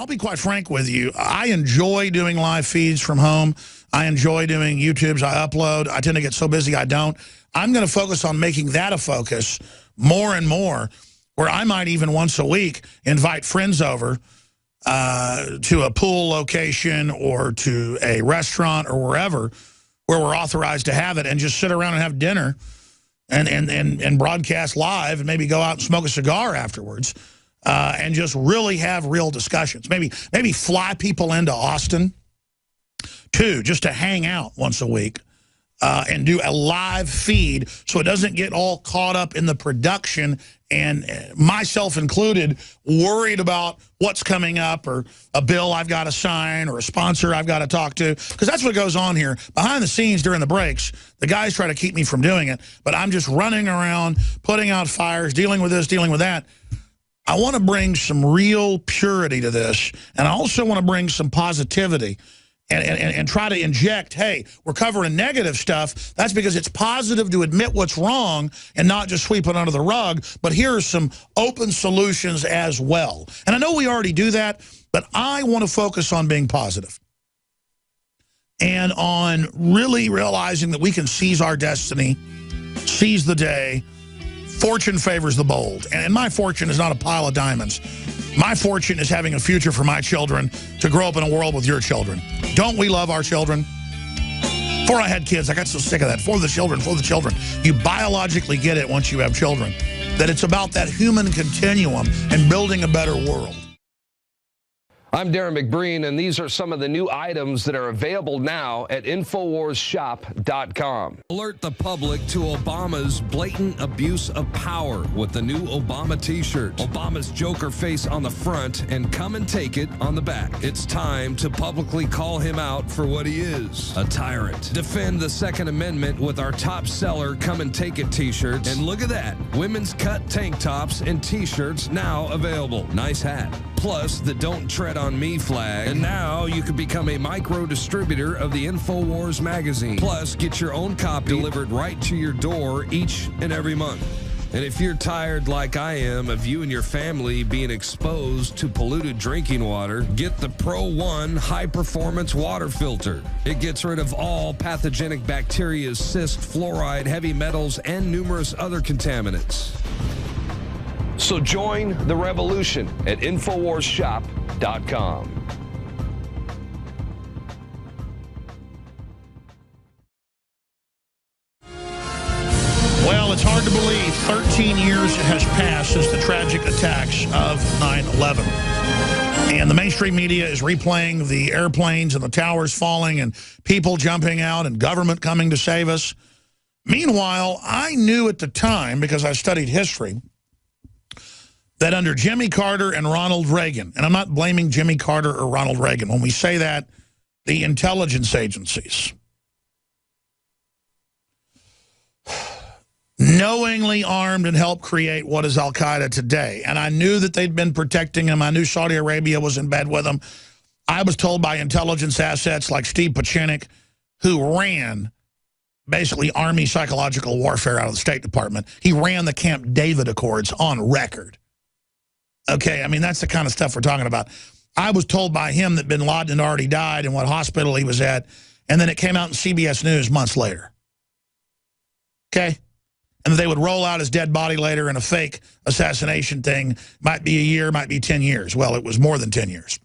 I'll be quite frank with you. I enjoy doing live feeds from home. I enjoy doing YouTubes. I upload. I tend to get so busy I don't. I'm going to focus on making that a focus more and more, where I might even once a week invite friends over to a pool location or to a restaurant or wherever where we're authorized to have it, and just sit around and have dinner and broadcast live, and maybe go out and smoke a cigar afterwards, and just really have real discussions. Maybe fly people into Austin, too, just to hang out once a week. And do a live feed so it doesn't get all caught up in the production, and myself included, worried about what's coming up, or a bill I've got to sign, or a sponsor I've got to talk to. Because that's what goes on here. Behind the scenes during the breaks, the guys try to keep me from doing it, but I'm just running around, putting out fires, dealing with this, dealing with that. I want to bring some real purity to this, and I also want to bring some positivity. And try to inject, hey, we're covering negative stuff. That's because it's positive to admit what's wrong and not just sweep it under the rug. But here are some open solutions as well. And I know we already do that, but I want to focus on being positive and on really realizing that we can seize our destiny, seize the day. Fortune favors the bold. And my fortune is not a pile of diamonds. My fortune is having a future for my children to grow up in a world with your children. Don't we love our children? Before I had kids, I got so sick of that. For the children, for the children. You biologically get it once you have children, that it's about that human continuum and building a better world. I'm Darren McBreen, and these are some of the new items that are available now at InfoWarsShop.com. Alert the public to Obama's blatant abuse of power with the new Obama t-shirt. Obama's Joker face on the front and "Come and Take It" on the back. It's time to publicly call him out for what he is, a tyrant. Defend the Second Amendment with our top seller "Come and Take It" t-shirts. And look at that, women's cut tank tops and t-shirts now available. Nice hat. Plus the "Don't Tread on Me" flag. And now you can become a micro distributor of the InfoWars magazine. Plus, get your own copy delivered right to your door each and every month. And if you're tired, like I am, of you and your family being exposed to polluted drinking water, get the Pro One high-performance water filter. It gets rid of all pathogenic bacteria, cyst, fluoride, heavy metals, and numerous other contaminants. So join the revolution at InfoWarsShop.com. Well, it's hard to believe 13 years has passed since the tragic attacks of 9/11. And the mainstream media is replaying the airplanes and the towers falling and people jumping out and government coming to save us. Meanwhile, I knew at the time, because I studied history, that under Jimmy Carter and Ronald Reagan, and I'm not blaming Jimmy Carter or Ronald Reagan, when we say that, the intelligence agencies knowingly armed and helped create what is Al-Qaeda today. And I knew that they'd been protecting them. I knew Saudi Arabia was in bed with them. I was told by intelligence assets like Steve Pachinik, who ran basically Army psychological warfare out of the State Department. He ran the Camp David Accords on record. Okay, I mean, that's the kind of stuff we're talking about. I was told by him that bin Laden had already died and what hospital he was at, and then it came out in CBS News months later. Okay? And they would roll out his dead body later in a fake assassination thing. Might be a year, might be 10 years. Well, it was more than 10 years.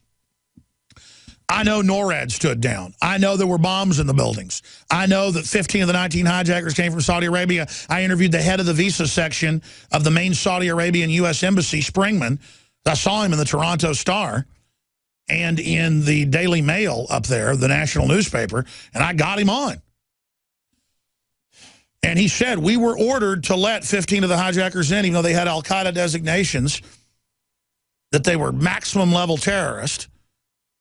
I know NORAD stood down. I know there were bombs in the buildings. I know that 15 of the 19 hijackers came from Saudi Arabia. I interviewed the head of the visa section of the main Saudi Arabian U.S. Embassy, Springman. I saw him in the Toronto Star and in the Daily Mail up there, the national newspaper, and I got him on. And he said, we were ordered to let 15 of the hijackers in, even though they had Al-Qaeda designations, that they were maximum level terrorists.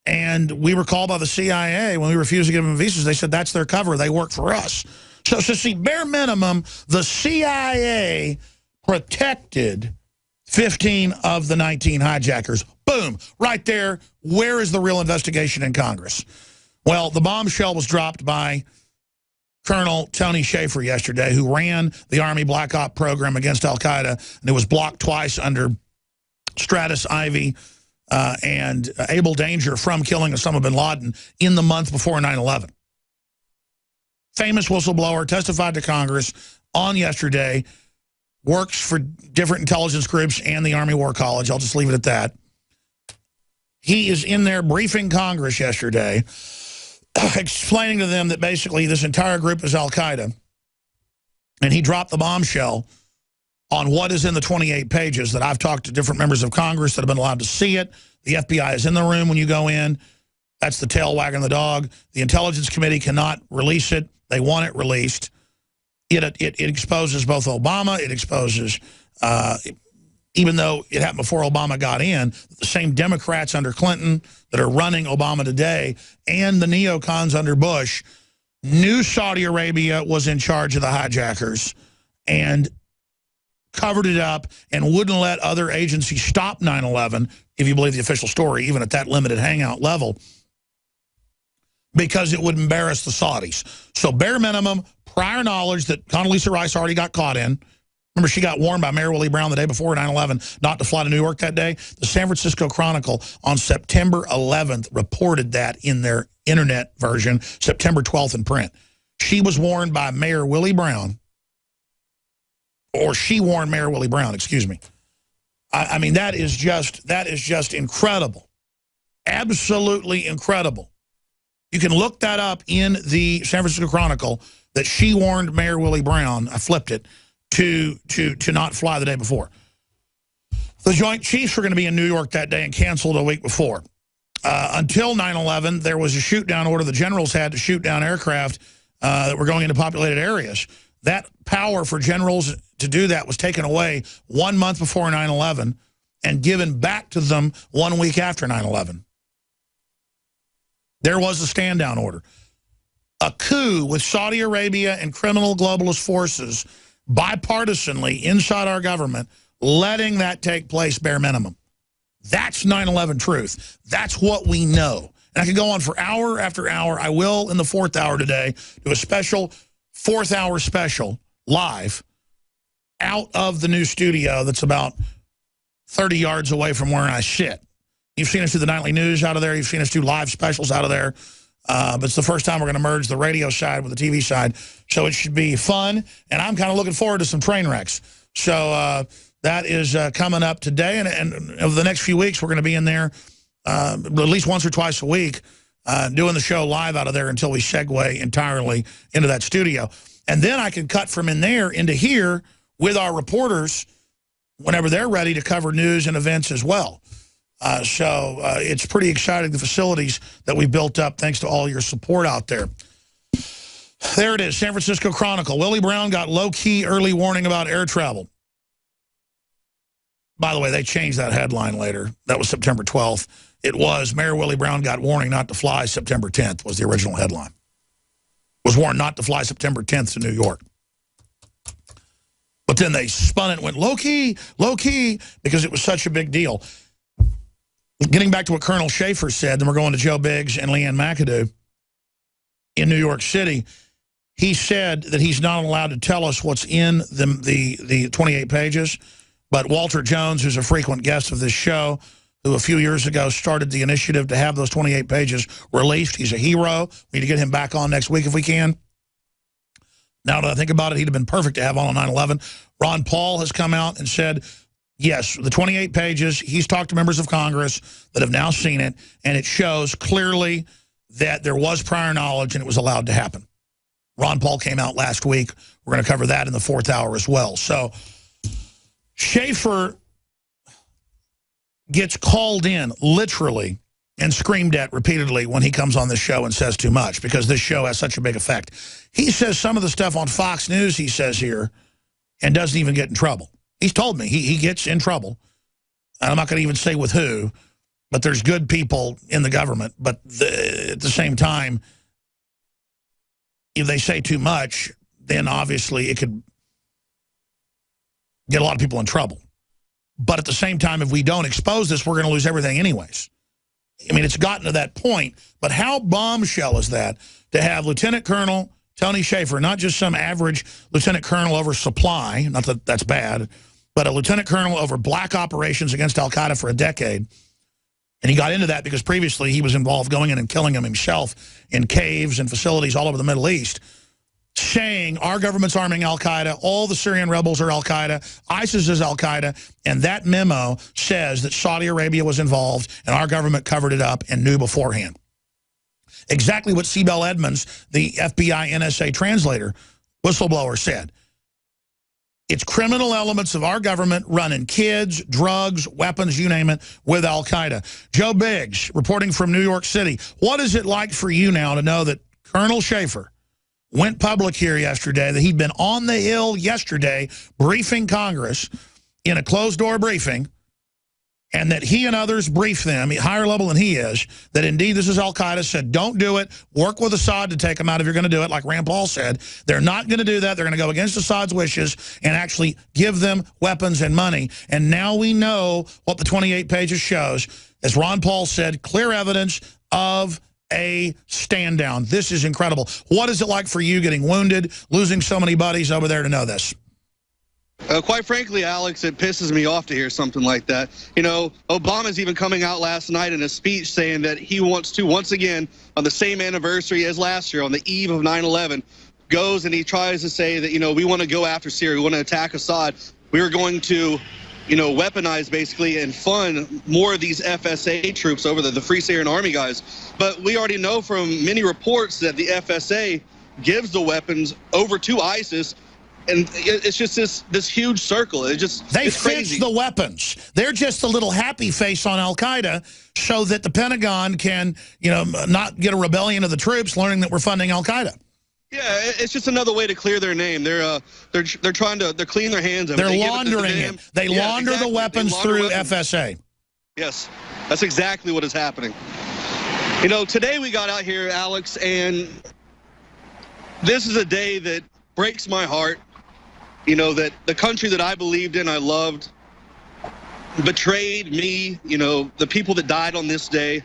And we were called by the CIA when we refused to give them visas. They said that's their cover. They work for us. So see, bare minimum, the CIA protected 15 of the 19 hijackers. Boom, right there. Where is the real investigation in Congress? Well, the bombshell was dropped by Colonel Tony Shaffer yesterday, who ran the Army Black Op program against Al-Qaeda, and it was blocked twice under Stratus Ivy and Abel Danger from killing Osama bin Laden in the month before 9/11. Famous whistleblower testified to Congress on yesterday, works for different intelligence groups and the Army War College. I'll just leave it at that. He is in there briefing Congress yesterday, explaining to them that basically this entire group is al-Qaeda. And he dropped the bombshell on what is in the 28 pages that I've talked to different members of Congress that have been allowed to see it. The FBI is in the room when you go in. That's the tail wagging the dog. The Intelligence Committee cannot release it. They want it released. It exposes both Obama. It exposes, even though it happened before Obama got in, the same Democrats under Clinton that are running Obama today and the neocons under Bush knew Saudi Arabia was in charge of the hijackers and covered it up and wouldn't let other agencies stop 9/11, if you believe the official story, even at that limited hangout level, because it would embarrass the Saudis. So bare minimum, prior knowledge that Condoleezza Rice already got caught in. Remember, she got warned by Mayor Willie Brown the day before 9/11 not to fly to New York that day. The San Francisco Chronicle on September 11th reported that in their internet version, September 12th in print. She was warned by Mayor Willie Brown, or she warned Mayor Willie Brown, excuse me. I mean, that is just incredible. Absolutely incredible. You can look that up in the San Francisco Chronicle that she warned Mayor Willie Brown, I flipped it, to not fly the day before. The Joint Chiefs were going to be in New York that day and canceled a week before. Until 9/11, there was a shoot-down order. The generals had to shoot down aircraft that were going into populated areas. That power for generals to do that was taken away 1 month before 9/11 and given back to them 1 week after 9/11. There was a stand-down order. A coup with Saudi Arabia and criminal globalist forces bipartisanly inside our government, letting that take place bare minimum. That's 9/11 truth. That's what we know. And I could go on for hour after hour. I will in the 4th hour today do a special 4th hour special live out of the new studio that's about 30 yards away from where I sit. You've seen us do the nightly news out of there. You've seen us do live specials out of there. But it's the first time we're going to merge the radio side with the TV side. So it should be fun. And I'm kind of looking forward to some train wrecks. So that is coming up today. And over the next few weeks, we're going to be in there at least once or twice a week doing the show live out of there until we segue entirely into that studio. And then I can cut from in there into here with our reporters whenever they're ready to cover news and events as well. So it's pretty exciting, the facilities that we built up thanks to all your support out there. There it is, San Francisco Chronicle. Willie Brown got low-key early warning about air travel. By the way, they changed that headline later. That was September 12th. It was Mayor Willie Brown got warning not to fly September 10th was the original headline. Was warned not to fly September 10th to New York. But then they spun it and went low-key, because it was such a big deal. Getting back to what Colonel Schaefer said, then we're going to Joe Biggs and Leanne McAdoo in New York City. He said that he's not allowed to tell us what's in the 28 pages, but Walter Jones, who's a frequent guest of this show, who a few years ago started the initiative to have those 28 pages released, he's a hero. We need to get him back on next week if we can. Now that I think about it, he'd have been perfect to have on 9/11. Ron Paul has come out and said, yes, the 28 pages, he's talked to members of Congress that have now seen it, and it shows clearly that there was prior knowledge and it was allowed to happen. Ron Paul came out last week. We're going to cover that in the 4th hour as well. So Schaefer gets called in, literally, and screamed at repeatedly when he comes on this show and says too much, because this show has such a big effect. He says some of the stuff on Fox News, he says here, and doesn't even get in trouble. He's told me he gets in trouble. I'm not going to even say with who, but there's good people in the government. But at the same time, if they say too much, then obviously it could get a lot of people in trouble. But at the same time, if we don't expose this, we're going to lose everything anyways. I mean, it's gotten to that point. But how bombshell is that to have Lieutenant Colonel Tony Schaefer, not just some average lieutenant colonel over supply, not that that's bad, but a lieutenant colonel over black operations against al-Qaeda for a decade, And he got into that because previously he was involved going in and killing them himself in caves and facilities all over the Middle East, saying our government's arming al-Qaeda, all the Syrian rebels are al-Qaeda, ISIS is al-Qaeda, and that memo says that Saudi Arabia was involved and our government covered it up and knew beforehand. Exactly what Sibel Edmonds, the FBI NSA translator, whistleblower, said. It's criminal elements of our government running kids, drugs, weapons, you name it, with al-Qaeda. Joe Biggs, reporting from New York City. What is it like for you now to know that Colonel Schaefer went public here yesterday, that he'd been on the Hill yesterday briefing Congress in a closed-door briefing, and that he and others briefed them, higher level than he is, that indeed this is al-Qaeda, said don't do it, work with Assad to take him out if you're going to do it, like Rand Paul said. They're not going to do that. They're going to go against Assad's wishes and actually give them weapons and money. And now we know what the 28 pages shows. As Ron Paul said, clear evidence of a stand down. This is incredible. What is it like for you getting wounded, losing so many buddies over there to know this? Quite frankly, Alex, it pisses me off to hear something like that. You know, Obama's even coming out last night in a speech saying that he wants to, once again, on the same anniversary as last year, on the eve of 9/11, goes and he tries to say that, you know, we want to go after Syria, we want to attack Assad. We are going to, you know, weaponize basically and fund more of these FSA troops over the Free Syrian Army guys. But we already know from many reports that the FSA gives the weapons over to ISIS. And it's just this huge circle. They fix the weapons. They're just a little happy face on al-Qaeda so that the Pentagon can, you know, not get a rebellion of the troops learning that we're funding al-Qaeda. Yeah, it's just another way to clear their name. They're trying to clean their hands of it. They're laundering it. They launder the weapons through FSA. Yes, that's exactly what is happening. You know, today we got out here, Alex, and this is a day that breaks my heart. You know, that the country that I believed in, I loved, betrayed me, you know, the people that died on this day,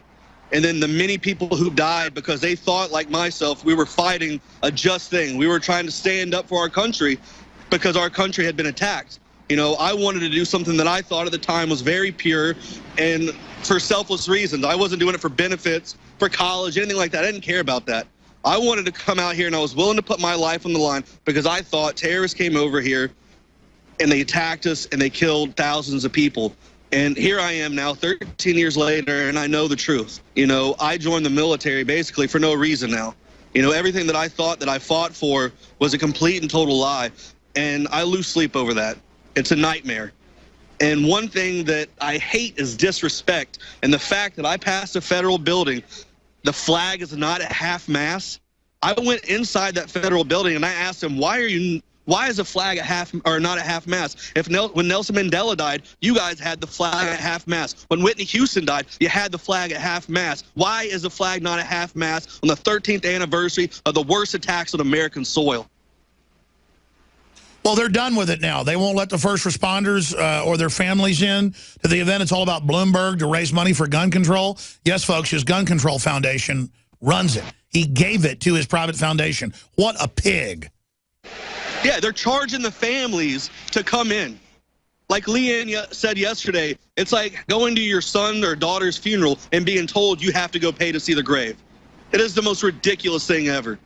and then the many people who died because they thought, like myself, we were fighting a just thing. We were trying to stand up for our country because our country had been attacked. You know, I wanted to do something that I thought at the time was very pure and for selfless reasons. I wasn't doing it for benefits, for college, anything like that. I didn't care about that. I wanted to come out here and I was willing to put my life on the line because I thought terrorists came over here and they attacked us and they killed thousands of people. And here I am now 13 years later and I know the truth. You know, I joined the military basically for no reason now. You know, everything that I thought that I fought for was a complete and total lie. And I lose sleep over that. It's a nightmare. And one thing that I hate is disrespect. And the fact that I passed a federal building, the flag is not at half-mast. I went inside that federal building and I asked him, why is the flag at half or not at half-mast? When Nelson Mandela died, you guys had the flag at half-mast. When Whitney Houston died, you had the flag at half-mast. Why is the flag not at half-mast on the 13th anniversary of the worst attacks on American soil? Well, they're done with it now. They won't let the first responders or their families in to the event. It's all about Bloomberg to raise money for gun control. Yes, folks, his gun control foundation runs it. He gave it to his private foundation. What a pig. Yeah, they're charging the families to come in. Like Leanne said yesterday, it's like going to your son or daughter's funeral and being told you have to go pay to see the grave. It is the most ridiculous thing ever.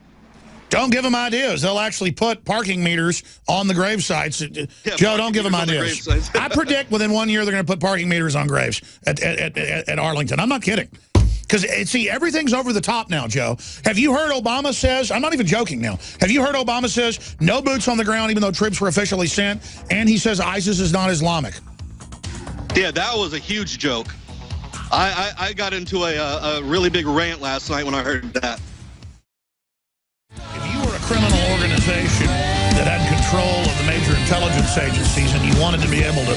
Don't give them ideas. They'll actually put parking meters on the grave sites. Yeah, Joe, don't give them ideas. I predict within 1 year they're going to put parking meters on graves at Arlington. I'm not kidding. Because, see, everything's over the top now, Joe. Have you heard Obama says, I'm not even joking now, have you heard Obama says no boots on the ground even though troops were officially sent, and he says ISIS is not Islamic? Yeah, that was a huge joke. I got into a really big rant last night when I heard that. If you were a criminal organization that had control of the major intelligence agencies and you wanted to be able to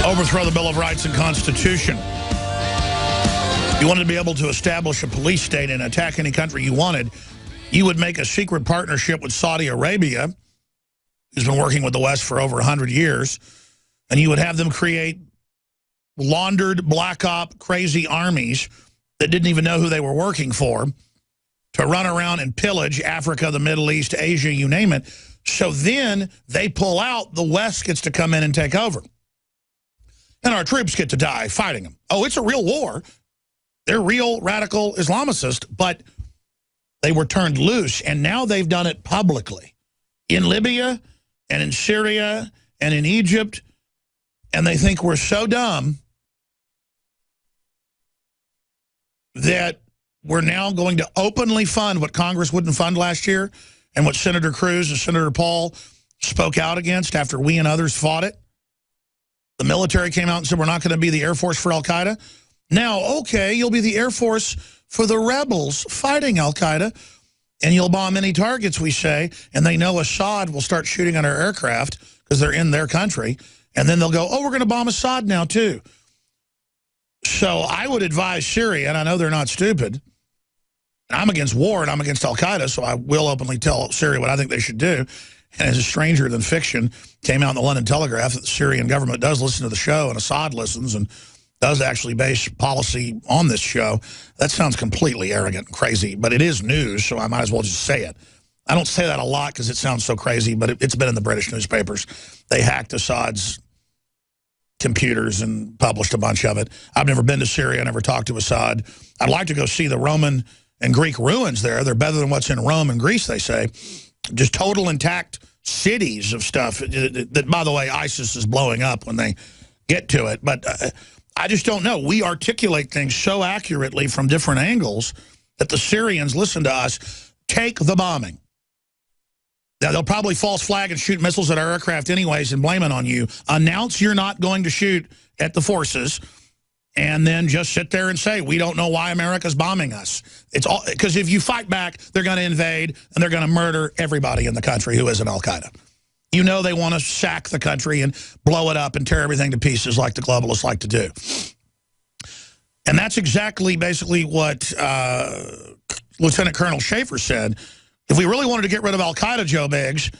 overthrow the Bill of Rights and Constitution, you wanted to be able to establish a police state and attack any country you wanted, you would make a secret partnership with Saudi Arabia, who's been working with the West for over 100 years, and you would have them create laundered black op crazy armies that didn't even know who they were working for, to run around and pillage Africa, the Middle East, Asia, you name it. So then they pull out, the West gets to come in and take over. and our troops get to die fighting them. Oh, it's a real war. They're real radical Islamicists, but they were turned loose, and now they've done it publicly in Libya and in Syria and in Egypt, and they think we're so dumb that we're now going to openly fund what Congress wouldn't fund last year and what Senator Cruz and Senator Paul spoke out against after we and others fought it. The military came out and said, we're not going to be the Air Force for Al-Qaeda. Now, okay, you'll be the Air Force for the rebels fighting Al-Qaeda, and you'll bomb any targets, we say, and they know Assad will start shooting on our aircraft because they're in their country, and then they'll go, oh, we're going to bomb Assad now, too. So I would advise Syria, and I know they're not stupid. I'm against war, and I'm against Al-Qaeda, so I will openly tell Syria what I think they should do. And as a stranger than fiction, came out in the London Telegraph that the Syrian government does listen to the show, and Assad listens and does actually base policy on this show. That sounds completely arrogant and crazy, but it is news, so I might as well just say it. I don't say that a lot because it sounds so crazy, but it's been in the British newspapers. They hacked Assad's computers and published a bunch of it. I've never been to Syria, never talked to Assad. I'd like to go see the Roman and Greek ruins there. They're better than what's in Rome and Greece, they say. Just total intact cities of stuff that, by the way, ISIS is blowing up when they get to it. But I just don't know. We articulate things so accurately from different angles that the Syrians listen to us. Take the bombing. Now, they'll probably false flag and shoot missiles at our aircraft anyways and blame it on you. Announce you're not going to shoot at the forces, and then just sit there and say, we don't know why America's bombing us. It's all because if you fight back, they're going to invade, and they're going to murder everybody in the country who isn't Al-Qaeda. You know they want to sack the country and blow it up and tear everything to pieces like the globalists like to do. And that's exactly basically what Lieutenant Colonel Schaefer said. If we really wanted to get rid of Al-Qaeda, Joe Biggs,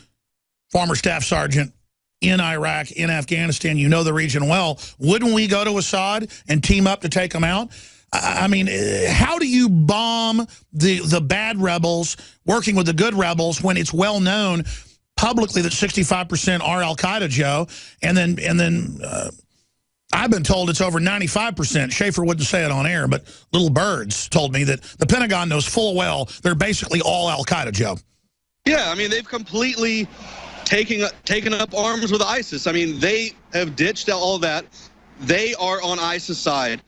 former staff sergeant in Iraq, in Afghanistan, you know the region well, wouldn't we go to Assad and team up to take them out? I mean, how do you bomb the bad rebels working with the good rebels when it's well known publicly that 65% are Al-Qaeda, Joe? And then I've been told it's over 95%. Schaefer wouldn't say it on air, but Little Birds told me that the Pentagon knows full well they're basically all Al-Qaeda, Joe. Yeah, I mean, they've completely taken up arms with ISIS. I mean, they have ditched all that. They are on ISIS' side.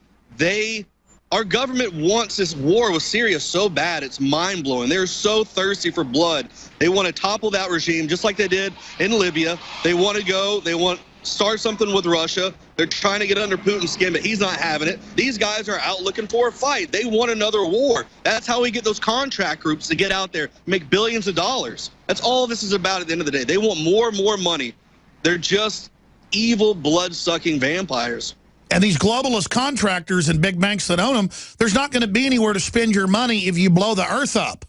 Our government wants this war with Syria so bad, it's mind-blowing. They're so thirsty for blood. They want to topple that regime just like they did in Libya. They want to start something with Russia. They're trying to get under Putin's skin, but he's not having it. These guys are out looking for a fight. They want another war. That's how we get those contract groups to get out there, make billions of dollars. That's all this is about at the end of the day. They want more and more money. They're just evil, blood-sucking vampires. And these globalist contractors and big banks that own them, there's not going to be anywhere to spend your money if you blow the earth up.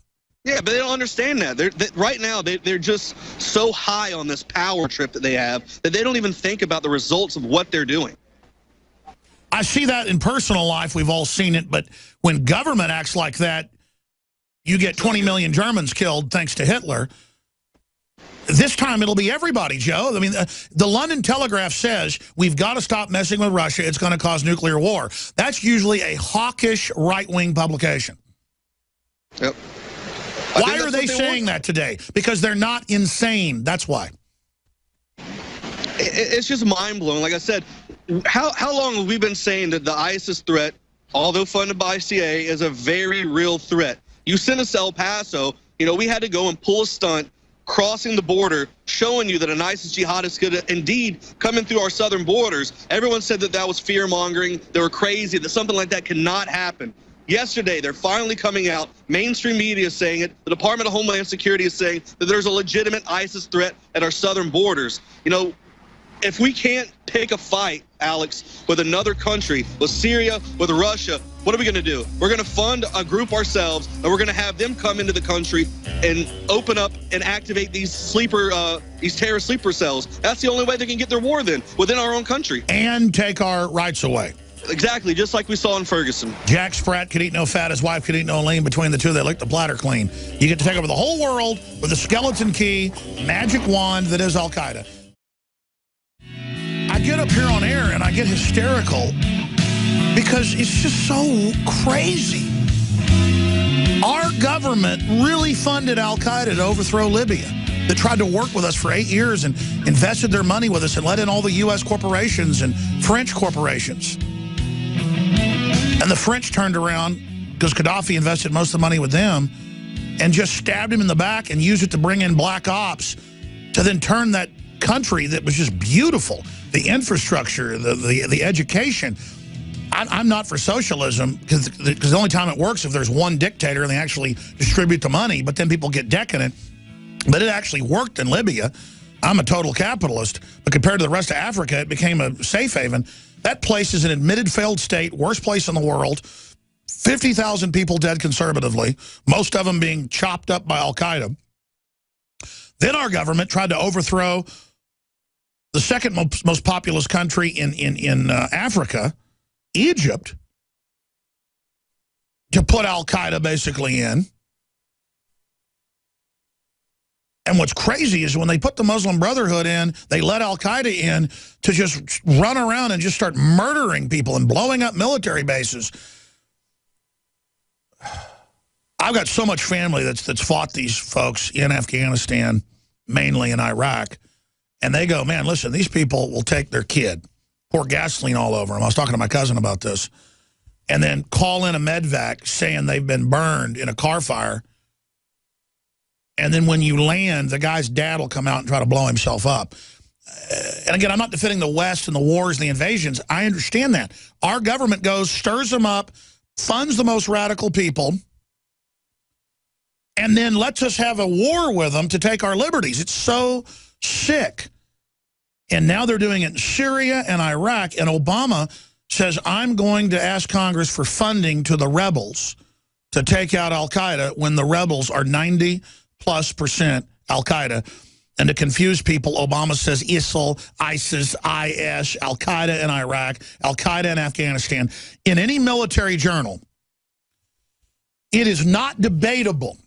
Yeah, but they don't understand that. Right now, they're just so high on this power trip that they have that they don't even think about the results of what they're doing. I see that in personal life. We've all seen it. But when government acts like that, you get 20 million Germans killed thanks to Hitler. This time it'll be everybody, Joe. I mean, the London Telegraph says we've got to stop messing with Russia. It's going to cause nuclear war. That's usually a hawkish right-wing publication. Yep. Why are they saying that today? Because they're not insane. That's why. It's just mind-blowing. Like I said, how long have we been saying that the ISIS threat, although funded by CIA, is a very real threat? You sent us to El Paso. You know, we had to go and pull a stunt, crossing the border, showing you that an ISIS jihadist could indeed come in through our southern borders. Everyone said that was fear-mongering. They were crazy, that something like that cannot happen. Yesterday, they're finally coming out. Mainstream media is saying it. The Department of Homeland Security is saying that there's a legitimate ISIS threat at our southern borders. You know, if we can't pick a fight, Alex, with another country, with Syria, with Russia, what are we going to do? We're going to fund a group ourselves, and we're going to have them come into the country and open up and activate these terrorist sleeper cells. That's the only way they can get their war then, within our own country. And take our rights away. Exactly, just like we saw in Ferguson. Jack Spratt could eat no fat, his wife could eat no lean. Between the two, they licked the platter clean. You get to take over the whole world with a skeleton key, magic wand that is Al-Qaeda. I get up here on air and I get hysterical because it's just so crazy. Our government really funded al-Qaeda to overthrow Libya. That tried to work with us for 8 years and invested their money with us and let in all the U.S. corporations and French corporations. And the French turned around, because Gaddafi invested most of the money with them, and just stabbed him in the back and used it to bring in black ops to then turn that country that was just beautiful, the infrastructure, the education. I'm not for socialism because the only time it works if there's one dictator and they actually distribute the money, but then people get decadent. But it actually worked in Libya. I'm a total capitalist, but compared to the rest of Africa, it became a safe haven. That place is an admitted failed state, worst place in the world. 50,000 people dead conservatively, most of them being chopped up by al-Qaeda. Then our government tried to overthrow the second most populous country in Africa, Egypt, to put al-Qaeda basically in. And what's crazy is when they put the Muslim Brotherhood in, they let al-Qaeda in to just run around and just start murdering people and blowing up military bases. I've got so much family that's fought these folks in Afghanistan, mainly in Iraq. And they go, man, listen, these people will take their kid, pour gasoline all over them. I was talking to my cousin about this. And then call in a medvac saying they've been burned in a car fire. And then when you land, the guy's dad will come out and try to blow himself up. And again, I'm not defending the West and the wars and the invasions. I understand that. Our government goes, stirs them up, funds the most radical people, and then lets us have a war with them to take our liberties. It's so sick. And now they're doing it in Syria and Iraq. And Obama says, I'm going to ask Congress for funding to the rebels to take out al-Qaeda when the rebels are 90+% al-Qaeda. And to confuse people, Obama says ISIL, ISIS, IS, al-Qaeda in Iraq, al-Qaeda in Afghanistan. In any military journal, it is not debatable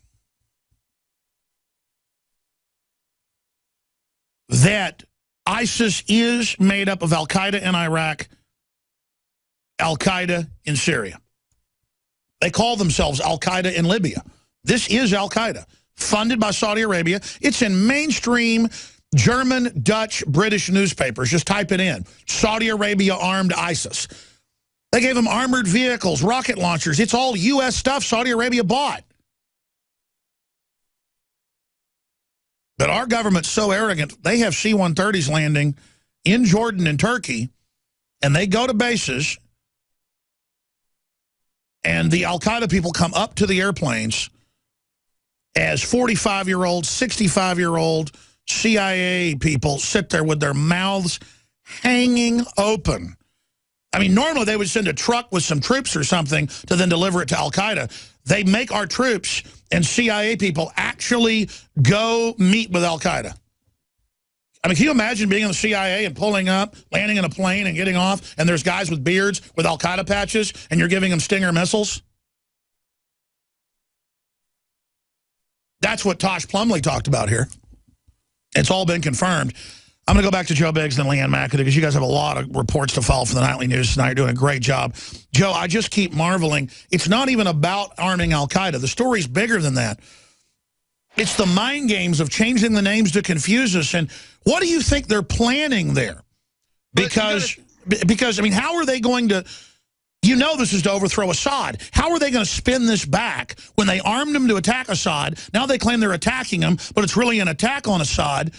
that ISIS is made up of al-Qaeda in Iraq, al-Qaeda in Syria. They call themselves al-Qaeda in Libya. This is al-Qaeda, funded by Saudi Arabia. It's in mainstream German, Dutch, British newspapers. Just type it in. Saudi Arabia armed ISIS. They gave them armored vehicles, rocket launchers. It's all U.S. stuff Saudi Arabia bought. But our government's so arrogant, they have C-130s landing in Jordan and Turkey, and they go to bases, and the al-Qaeda people come up to the airplanes as 45-year-old, 65-year-old CIA people sit there with their mouths hanging open. I mean, normally they would send a truck with some troops or something to then deliver it to al-Qaeda. They make our troops and CIA people actually go meet with al-Qaeda. I mean, can you imagine being in the CIA and pulling up, landing in a plane and getting off, and there's guys with beards with al-Qaeda patches, and you're giving them Stinger missiles? That's what Tosh Plumlee talked about here. It's all been confirmed. I'm going to go back to Joe Biggs and Leanne McAdoo because you guys have a lot of reports to follow from the Nightly News tonight. You're doing a great job. Joe, I just keep marveling. It's not even about arming al-Qaeda. The story's bigger than that. It's the mind games of changing the names to confuse us. And what do you think they're planning there? Because I mean, how are they going to... You know this is to overthrow Assad. How are they going to spin this back when they armed him to attack Assad? Now they claim they're attacking him, but it's really an attack on Assad.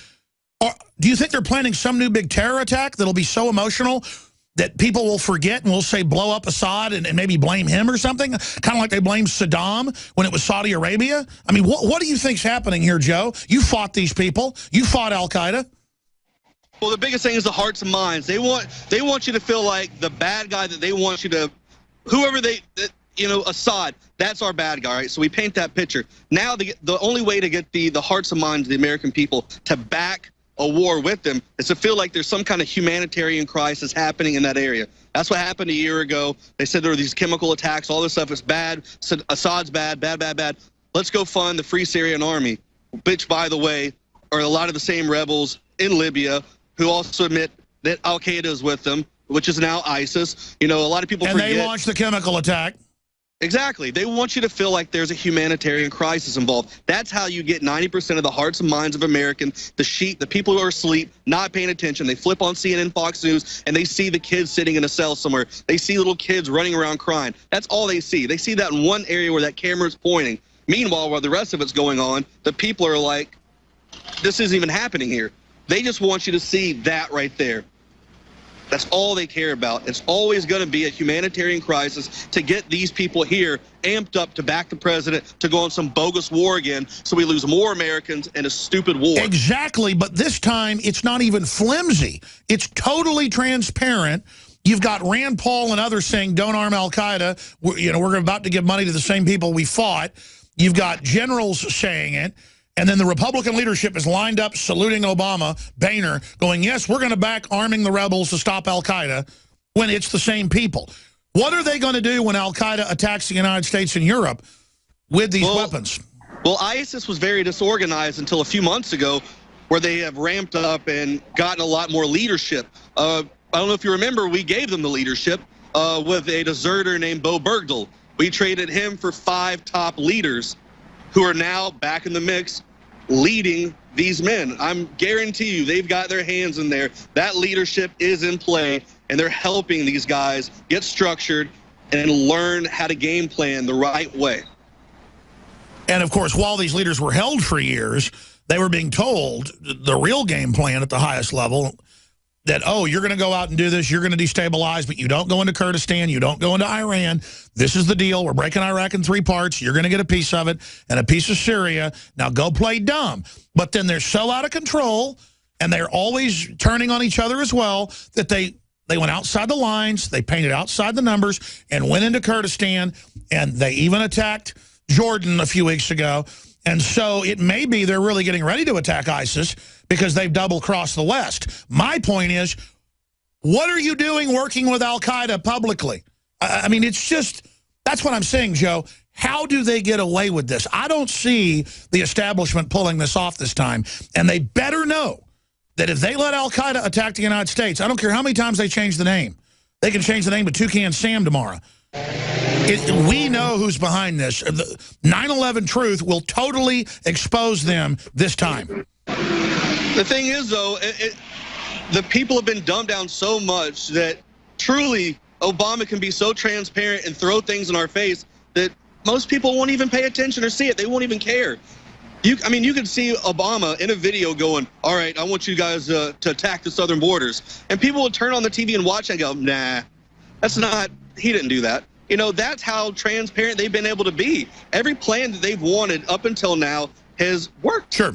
Or do you think they're planning some new big terror attack that'll be so emotional that people will forget and will say blow up Assad and maybe blame him or something? Kind of like they blamed Saddam when it was Saudi Arabia. I mean, what do you think's happening here, Joe? You fought these people. You fought al-Qaeda. Well, the biggest thing is the hearts and minds. They want you to feel like the bad guy that they want you to, whoever Assad, that's our bad guy, right? So we paint that picture. Now the only way to get the hearts and minds of the American people to back a war with them is to feel like there's some kind of humanitarian crisis happening in that area. That's what happened a year ago. They said there were these chemical attacks, all this stuff is bad. Assad's bad, bad. Let's go fund the Free Syrian Army, which, by the way, are a lot of the same rebels in Libya who also admit that Al-Qaeda is with them, which is now ISIS. You know, a lot of people forget. And they launched the chemical attack. Exactly. They want you to feel like there's a humanitarian crisis involved. That's how you get 90% of the hearts and minds of Americans, the people who are asleep, not paying attention. They flip on CNN, Fox News, and they see the kids sitting in a cell somewhere. They see little kids running around crying. That's all they see. They see that in one area where that camera is pointing. Meanwhile, while the rest of it's going on, the people are like, this isn't even happening here. They just want you to see that right there. That's all they care about. It's always going to be a humanitarian crisis to get these people here amped up to back the president to go on some bogus war again so we lose more Americans in a stupid war. Exactly, but this time it's not even flimsy. It's totally transparent. You've got Rand Paul and others saying, don't arm al-Qaeda. We're about to give money to the same people we fought. You've got generals saying it. And then the Republican leadership is lined up saluting Obama, Boehner, going, yes, we're going to back arming the rebels to stop al-Qaeda, when it's the same people. What are they going to do when al-Qaeda attacks the United States and Europe with these weapons? Well, ISIS was very disorganized until a few months ago, where they have ramped up and gotten a lot more leadership. I don't know if you remember, we gave them the leadership with a deserter named Bo Bergdahl. We traded him for 5 top leaders who are now back in the mix leading these men. I'm guarantee you they've got their hands in there. That leadership is in play, and they're helping these guys get structured and learn how to game plan the right way. And, of course, while these leaders were held for years, they were being told the real game plan at the highest level, that, oh, you're going to go out and do this, you're going to destabilize, but you don't go into Kurdistan, you don't go into Iran. This is the deal. We're breaking Iraq in 3 parts. You're going to get a piece of it and a piece of Syria. Now go play dumb. But then they're so out of control, and they're always turning on each other as well, that they went outside the lines, they painted outside the numbers, and went into Kurdistan, and they even attacked Jordan a few weeks ago. And so it may be they're really getting ready to attack ISIS because they've double-crossed the West. My point is, what are you doing working with al-Qaeda publicly? I mean, it's just, that's what I'm saying, Joe. How do they get away with this? I don't see the establishment pulling this off this time. And they better know that if they let al-Qaeda attack the United States, I don't care how many times they change the name. They can change the name to Toucan Sam tomorrow. We know who's behind this. 9/11 Truth will totally expose them this time. The thing is, though, the people have been dumbed down so much that truly Obama can be so transparent and throw things in our face that most people won't even pay attention or see it. They won't even care. I mean, you could see Obama in a video going, all right, I want you guys to attack the southern borders. And people would turn on the TV and watch and go, nah, that's not, he didn't do that. You know, that's how transparent they've been able to be. Every plan that they've wanted up until now has worked. Sure.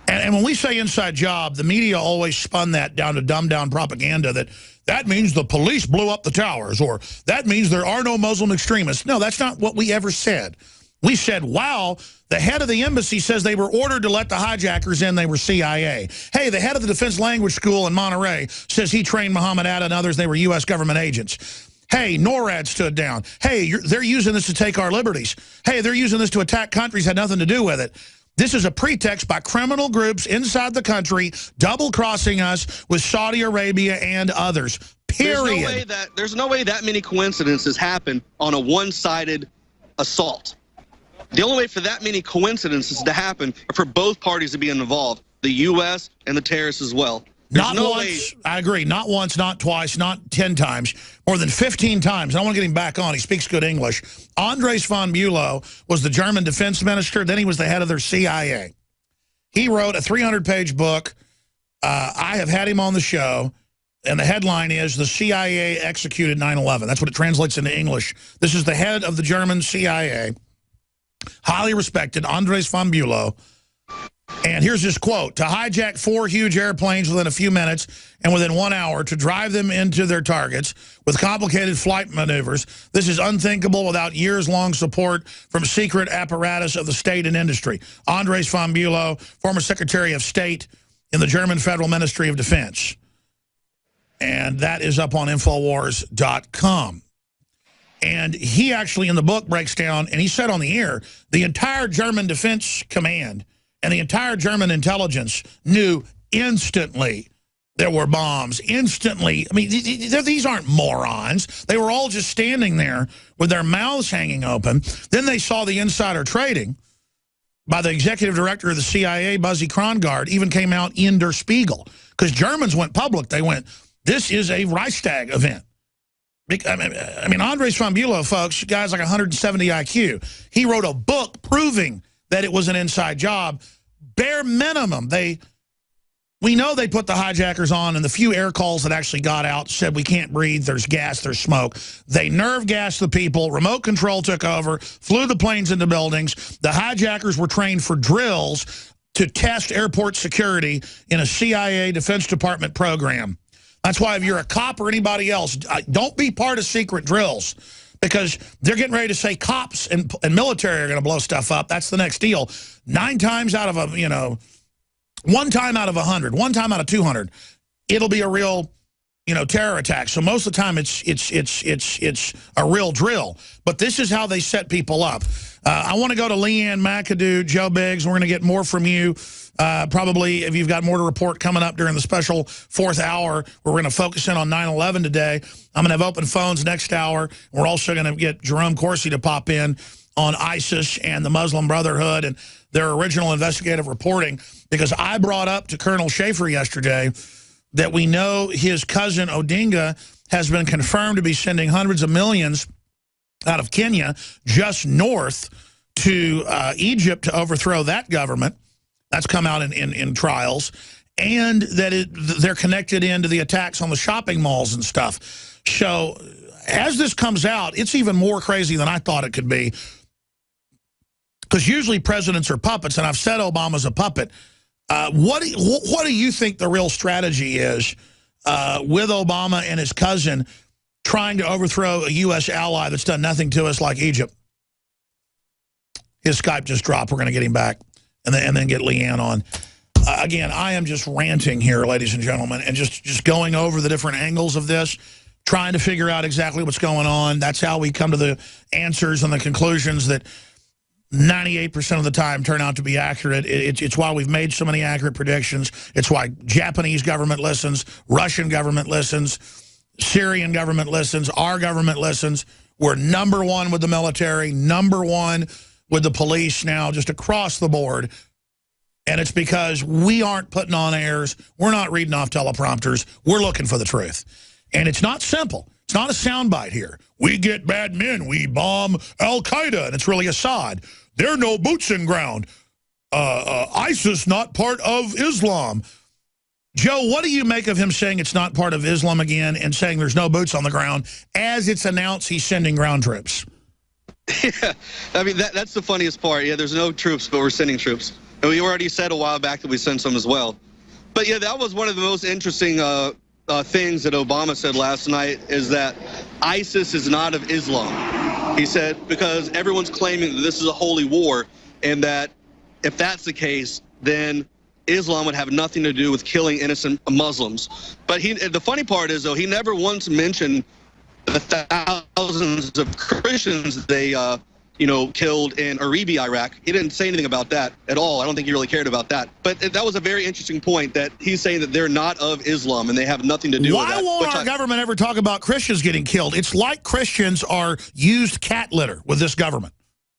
And when we say inside job, the media always spun that down to dumbed-down propaganda that means the police blew up the towers, or that means there are no Muslim extremists. No, that's not what we ever said. We said, wow, the head of the embassy says they were ordered to let the hijackers in, they were CIA. Hey, the head of the Defense Language School in Monterey says he trained Muhammad Atta and others, they were U.S. government agents. Hey, NORAD stood down. Hey, they're using this to take our liberties. Hey, they're using this to attack countries, had nothing to do with it. This is a pretext by criminal groups inside the country double-crossing us with Saudi Arabia and others, period. There's no way that many coincidences happen on a one-sided assault. The only way for that many coincidences to happen are for both parties to be involved, the U.S. and the terrorists as well. Not once, I agree, not once, not twice, not 10 times, more than 15 times. I want to get him back on. He speaks good English. Andres von Bülow was the German defense minister. Then he was the head of their CIA. He wrote a 300-page book. I have had him on the show, and the headline is, The CIA Executed 9/11. That's what it translates into English. This is the head of the German CIA, highly respected, Andres von Bülow. And here's his quote: to hijack 4 huge airplanes within a few minutes and within 1 hour to drive them into their targets with complicated flight maneuvers. This is unthinkable without years-long support from secret apparatus of the state and industry. Andres von Bülow, former Secretary of State in the German Federal Ministry of Defense. And that is up on Infowars.com. And he actually in the book breaks down, and he said on the air, the entire German Defense Command and the entire German intelligence knew instantly there were bombs instantly. I mean, these aren't morons. They were all just standing there with their mouths hanging open. Then they saw the insider trading by the executive director of the CIA, Buzzy Krongard, even came out in Der Spiegel. Because Germans went public. They went, this is a Reichstag event. I mean, Andres von Bülow, folks, guy's like 170 IQ. He wrote a book proving that it was an inside job. Bare minimum, we know they put the hijackers on, and the few air calls that actually got out said we can't breathe, there's gas, there's smoke. They nerve gassed the people, remote control took over, flew the planes into buildings. The hijackers were trained for drills to test airport security in a CIA Defense Department program. That's why if you're a cop or anybody else, don't be part of secret drills, because they're getting ready to say cops and military are going to blow stuff up. That's the next deal. 9 times out of a, 1 time out of 100, 1 time out of 200, it'll be a real, terror attack. So most of the time it's a real drill. But this is how they set people up. I want to go to Leanne McAdoo, Joe Biggs. We're going to get more from you. Probably if you've got more to report coming up during the special 4th hour, where we're going to focus in on 9/11 today. I'm going to have open phones next hour. We're also going to get Jerome Corsi to pop in on ISIS and the Muslim Brotherhood and their original investigative reporting, because I brought up to Colonel Schaefer yesterday that we know his cousin Odinga has been confirmed to be sending hundreds of millions out of Kenya just north to Egypt to overthrow that government. That's come out in trials. And that they're connected into the attacks on the shopping malls and stuff. So as this comes out, it's even more crazy than I thought it could be. Because usually presidents are puppets, and I've said Obama's a puppet. What do you think the real strategy is with Obama and his cousin trying to overthrow a U.S. ally that's done nothing to us, like Egypt? His Skype just dropped. We're going to get him back and then get Leanne on. Again, I am just ranting here, ladies and gentlemen, and just going over the different angles of this, trying to figure out exactly what's going on. That's how we come to the answers and the conclusions that 98% of the time turn out to be accurate. It's why we've made so many accurate predictions. It's why Japanese government listens, Russian government listens, Syrian government listens, our government listens. We're #1 with the military, #1 with the police now, just across the board. And it's because we aren't putting on airs. We're not reading off teleprompters. We're looking for the truth. And it's not simple. It's not a soundbite here. We get bad men. We bomb Al-Qaeda, and it's really Assad. There are no boots in ground. ISIS not part of Islam. Joe, what do you make of him saying it's not part of Islam again and saying there's no boots on the ground as it's announced he's sending ground troops? Yeah, I mean, that's the funniest part. Yeah, there's no troops, but we're sending troops. And we already said a while back that we sent some as well. But yeah, that was one of the most interesting things that Obama said last night, is that ISIS is not of Islam. He said, because everyone's claiming that this is a holy war, and that if that's the case, then Islam would have nothing to do with killing innocent Muslims. But the funny part is, though, he never once mentioned the thousands of Christians they killed in Erbil, Iraq. He didn't say anything about that at all. I don't think he really cared about that. But that was a very interesting point, that he's saying that they're not of Islam and they have nothing to do with that. Why won't our government ever talk about Christians getting killed? It's like Christians are used cat litter with this government.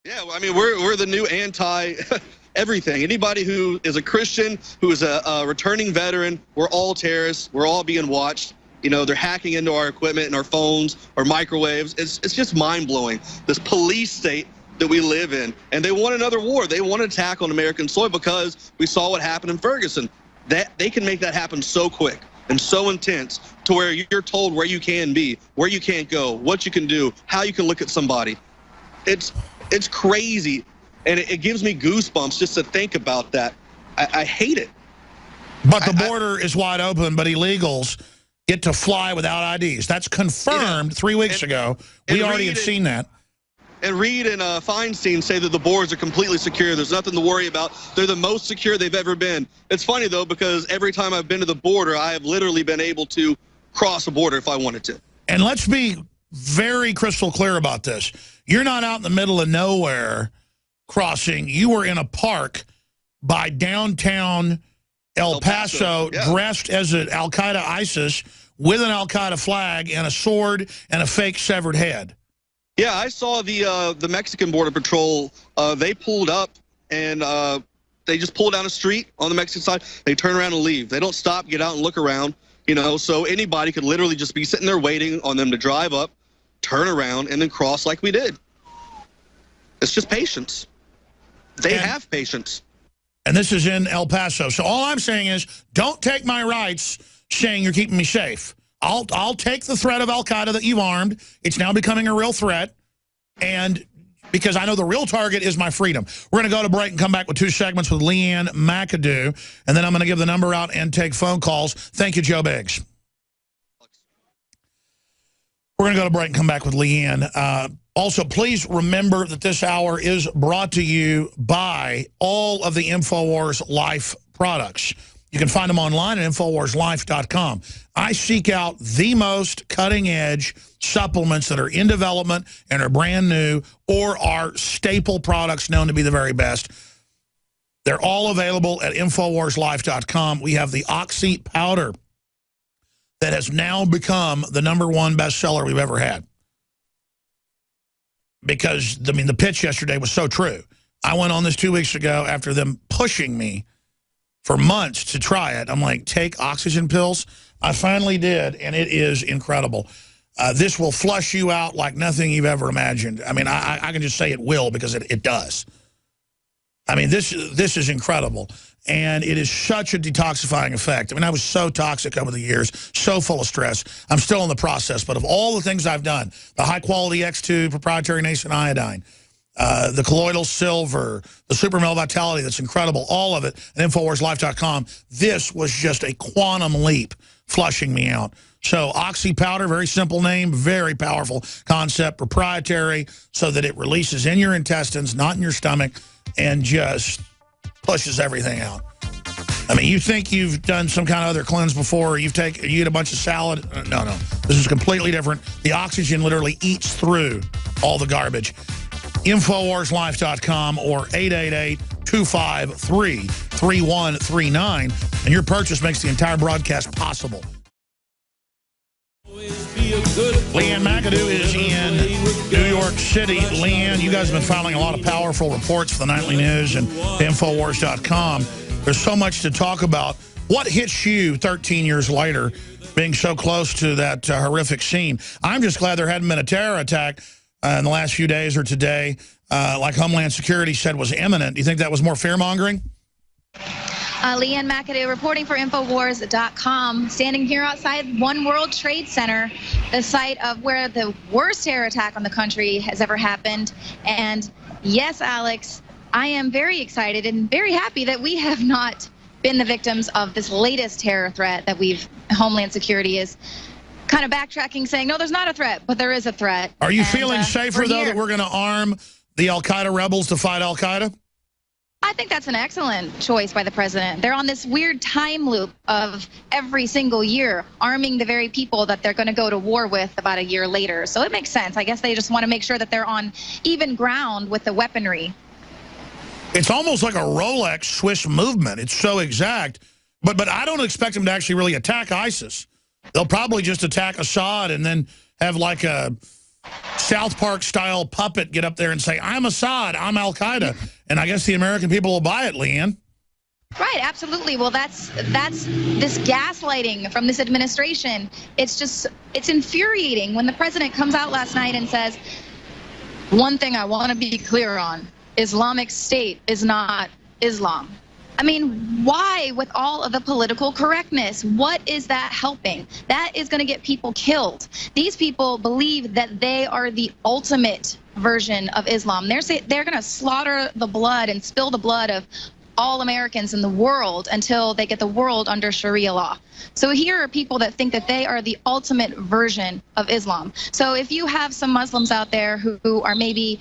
Yeah, well, I mean, we're the new anti-everything. Anybody who is a Christian, who is a returning veteran, we're all terrorists. We're all being watched. They're hacking into our equipment and our phones, our microwaves. It's just mind-blowing, this police state that we live in. And they want another war. They want an attack on American soil, because we saw what happened in Ferguson. That they can make that happen so quick and so intense, to where you're told where you can be, where you can't go, what you can do, how you can look at somebody. It's crazy, and it gives me goosebumps just to think about that. I hate it. But the border is wide open, but illegals get to fly without IDs. That's confirmed 3 weeks ago. We already have seen that. And Reid and Feinstein say that the borders are completely secure. There's nothing to worry about. They're the most secure they've ever been. It's funny, though, because every time I've been to the border, I have literally been able to cross a border if I wanted to. And let's be very crystal clear about this. You're not out in the middle of nowhere crossing. You were in a park by downtown El Paso, yeah. dressed as an Al-Qaeda ISIS with an Al-Qaeda flag and a sword and a fake severed head. Yeah, I saw the Mexican Border Patrol. They pulled up and they just pull down a street on the Mexican side. They turn around and leave. They don't stop, get out and look around. You know, so anybody could literally just be sitting there waiting on them to drive up, turn around, and then cross like we did. It's just patience. They have patience. And this is in El Paso. So all I'm saying is, don't take my rights saying you're keeping me safe. I'll take the threat of Al-Qaeda that you've armed. It's now becoming a real threat. And because I know the real target is my freedom. We're going to go to break and come back with 2 segments with Leanne McAdoo. And then I'm going to give the number out and take phone calls. Thank you, Joe Biggs. We're going to go to break and come back with Leanne. Also, please remember that this hour is brought to you by all of the InfoWars Life products. You can find them online at InfoWarsLife.com. I seek out the most cutting-edge supplements that are in development and are brand new or are staple products known to be the very best. They're all available at InfoWarsLife.com. We have the Oxy powder that has now become the #1 bestseller we've ever had. Because, I mean, the pitch yesterday was so true. I went on this 2 weeks ago after them pushing me for months to try it. I'm like, take oxygen pills. I finally did, and it is incredible. This will flush you out like nothing you've ever imagined. I mean, I can just say it will because it does. I mean, this is incredible. And it is such a detoxifying effect. I mean, I was so toxic over the years, so full of stress. I'm still in the process. But of all the things I've done, the high-quality X2 proprietary nascent iodine, the colloidal silver, the Super Male Vitality, that's incredible, all of it at InfoWarsLife.com. This was just a quantum leap flushing me out. So Oxy powder, very simple name, very powerful concept, proprietary, so that it releases in your intestines, not in your stomach, and just pushes everything out. I mean, you think you've done some kind of other cleanse before, or you eat a bunch of salad. No. This is completely different. The oxygen literally eats through all the garbage. InfoWarsLife.com or 888-253-3139. And your purchase makes the entire broadcast possible. Leanne McAdoo is in New York City. Leanne, you guys have been filing a lot of powerful reports for the Nightly News and InfoWars.com. There's so much to talk about. What hits you 13 years later, being so close to that horrific scene? I'm just glad there hadn't been a terror attack in the last few days or today, like Homeland Security said was imminent. Do you think that was more fear-mongering? Leanne McAdoo reporting for Infowars.com, standing here outside One World Trade Center, the site of where the worst terror attack on the country has ever happened. And yes, Alex, I am very excited and very happy that we have not been the victims of this latest terror threat that Homeland Security is kind of backtracking, saying, no, there's not a threat, but there is a threat. Are you feeling safer, though, that we're going to arm the Al-Qaeda rebels to fight Al-Qaeda? I think that's an excellent choice by the president. They're on this weird time loop of every single year arming the very people that they're going to go to war with about a year later. So it makes sense. I guess they just want to make sure that they're on even ground with the weaponry. It's almost like a Rolex Swiss movement. It's so exact. But I don't expect them to actually really attack ISIS. They'll probably just attack Assad and then have like a South Park-style puppet get up there and say, I'm Assad, I'm Al-Qaeda. And I guess the American people will buy it, Leanne. Right, absolutely. Well, that's this gaslighting from this administration. It's infuriating when the president comes out last night and says, one thing I want to be clear on, Islamic State is not Islam. I mean, why, with all of the political correctness? What is that helping? That is going to get people killed. These people believe that they are the ultimate version of Islam. They're going to slaughter the blood and spill the blood of all Americans in the world until they get the world under Sharia law. So here are people that think that they are the ultimate version of Islam. So if you have some Muslims out there who are maybe,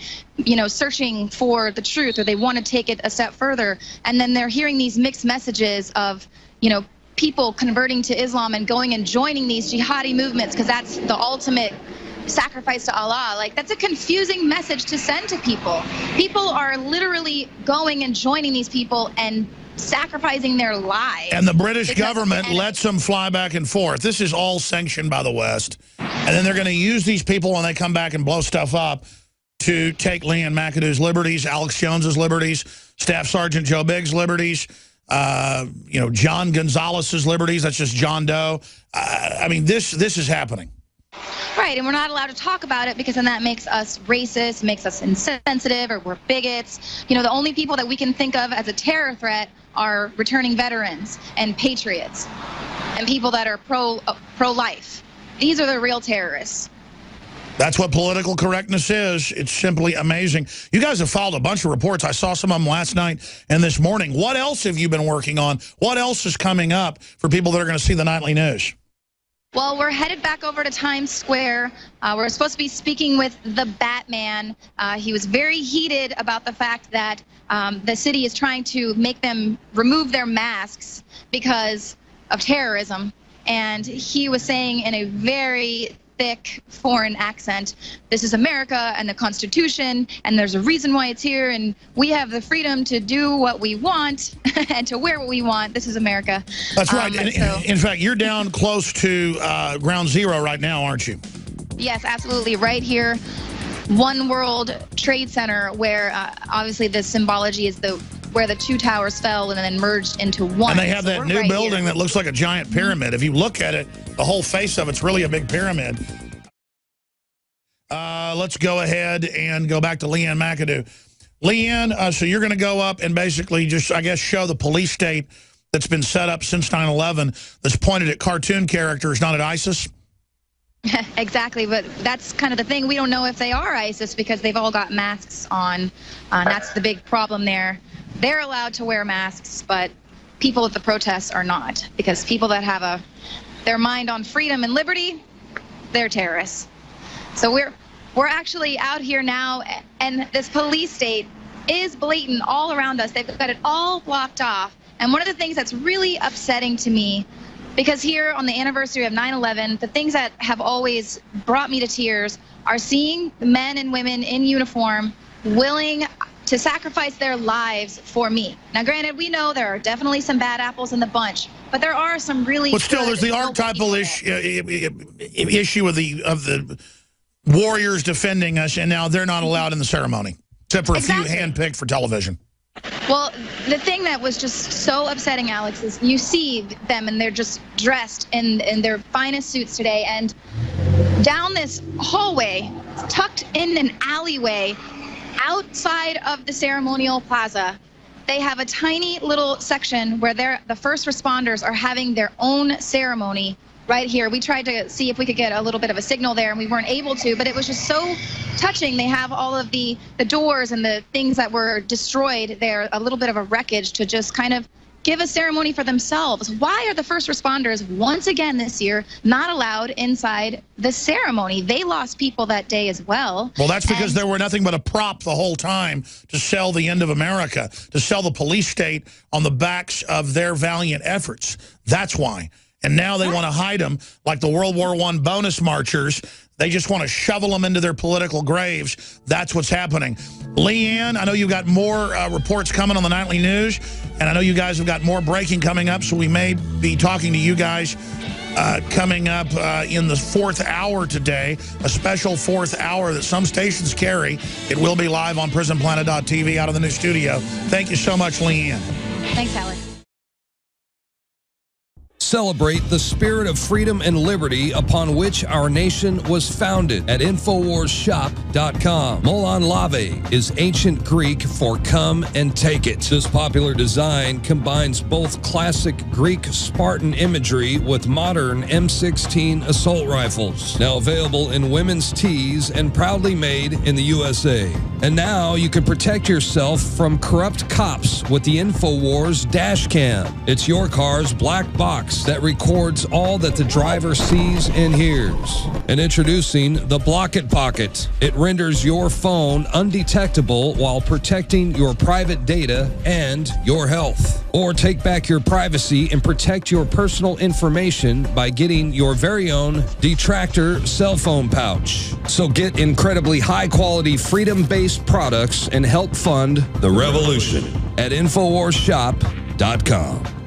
searching for the truth, or they want to take it a step further, and then they're hearing these mixed messages of, people converting to Islam and going and joining these jihadi movements because that's the ultimate sacrifice to Allah. Like, that's a confusing message to send to people. People are literally going and joining these people and sacrificing their lives. And the British because of government the enemy. lets them fly back and forth. This is all sanctioned by the West. And then they're going to use these people when they come back and blow stuff up to take Leanne McAdoo's liberties, Alex Jones's liberties, Staff Sergeant Joe Biggs' liberties, John Gonzalez's liberties. That's just John Doe. I mean, this is happening. Right, and we're not allowed to talk about it because then that makes us racist, makes us insensitive, or we're bigots. You know, the only people that we can think of as a terror threat are returning veterans and patriots and people that are pro-life. These are the real terrorists. That's what political correctness is. It's simply amazing. You guys have filed a bunch of reports. I saw some of them last night and this morning. What else have you been working on? What else is coming up for people that are going to see the nightly news? Well, we're headed back over to Times Square. We're supposed to be speaking with the Batman. He was very heated about the fact that the city is trying to make them remove their masks because of terrorism. And he was saying in a very thick foreign accent, this is America and the Constitution, and there's a reason why it's here, and we have the freedom to do what we want and to wear what we want. This is America. That's right. In fact, you're down close to Ground Zero right now, aren't you? Yes, absolutely. Right here, One World Trade Center, where obviously the symbology is where the two towers fell and then merged into one. And they have that new building that looks like a giant pyramid. If you look at it, the whole face of it's really a big pyramid. Let's go ahead and go back to Leanne McAdoo. Leanne, so you're going to go up and basically just, I guess, show the police state that's been set up since 9/11 that's pointed at cartoon characters, not at ISIS? Exactly, but that's kind of the thing. We don't know if they are ISIS because they've all got masks on. That's the big problem there. They're allowed to wear masks, but people at the protests are not, because people that have their mind on freedom and liberty, they're terrorists. So we're actually out here now, and this police state is blatant all around us. They've got it all blocked off. And one of the things that's really upsetting to me, because here on the anniversary of 9/11, the things that have always brought me to tears are seeing men and women in uniform willing to sacrifice their lives for me. Now, granted, we know there are definitely some bad apples in the bunch, but there are some really. But still, there's the archetypal issue of the warriors defending us, and now they're not allowed in the ceremony, except for a few handpicked for television. Well, the thing that was just so upsetting, Alex, is you see them and they're just dressed in their finest suits today, and down this hallway, tucked in an alleyway, outside of the ceremonial plaza, they have a tiny little section where the first responders are having their own ceremony right here. We tried to see if we could get a little bit of a signal there, and we weren't able to, but it was just so touching. They have all of the doors and the things that were destroyed there, a little bit of a wreckage, to just kind of give a ceremony for themselves. Why are the first responders once again this year not allowed inside the ceremony? They lost people that day as well. Well, that's because there were nothing but a prop the whole time to sell the end of America, to sell the police state on the backs of their valiant efforts. That's why. And now they want to hide them like the World War I bonus marchers. They just want to shovel them into their political graves. That's what's happening. Leanne, I know you've got more reports coming on the nightly news, and I know you guys have got more breaking coming up, so we may be talking to you guys coming up in the 4th hour today, a special 4th hour that some stations carry. It will be live on PrisonPlanet.tv out of the new studio. Thank you so much, Leanne. Thanks, Alex. Celebrate the spirit of freedom and liberty upon which our nation was founded at InfoWarsShop.com. Molon Lave is ancient Greek for come and take it. This popular design combines both classic Greek Spartan imagery with modern M16 assault rifles. Now available in women's tees and proudly made in the USA. And now you can protect yourself from corrupt cops with the InfoWars dash cam. It's your car's black box that records all that the driver sees and hears. And introducing the Block It Pocket. It renders your phone undetectable while protecting your private data and your health. Or take back your privacy and protect your personal information by getting your very own Detractor cell phone pouch. So get incredibly high-quality, freedom-based products and help fund the revolution at InfoWarsShop.com. Obama.com.